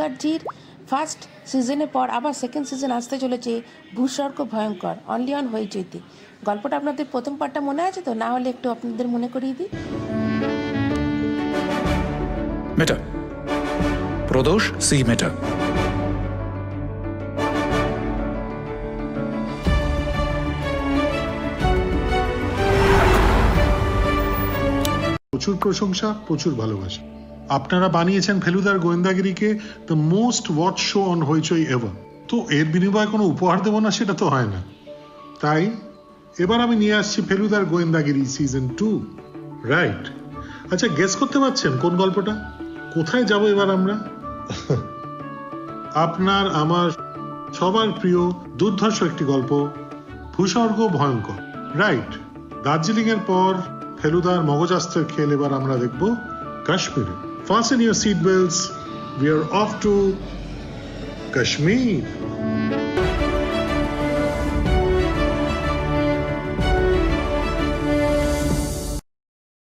মুখার্জির ফার্স্ট সিজনের পর আবার সেকেন্ড সিজন আসতে চলেছে ভূস্বর্গ ভয়ঙ্কর, অনলি অন হইচইতে। গল্পটা আপনাদের প্রথম পার্টটা মনে আছে তো? না হলে একটু আপনাদের মনে করিয়ে দিই। মেটা প্রদোষ সি মেটা। প্রচুর প্রশংসা, প্রচুর ভালোবাসা। আপনারা বানিয়েছেন ফেলুদার গোয়েন্দাগিরিকে the most watch show on Hoichoi ever. তো এর বিনিময়ে কোনো উপহার দেবো না সেটা তো হয় না। তাই এবার আমি নিয়ে আসছি ফেলুদার গোয়েন্দাগিরি সিজন 2। রাইট। আচ্ছা, গেস করতে পারছেন কোন গল্পটা? কোথায় যাব এবার আমরা? আপনার আমার সবার প্রিয় দুর্ধর্ষ একটি গল্প, ভূস্বর্গ ভয়ঙ্কর। রাইট। দার্জিলিং এর পর ফেলুদার মগজাস্ত্রের খেল এবার আমরা দেখব কাশ্মীরে। Fasten your seat belts. We are off to Kashmir.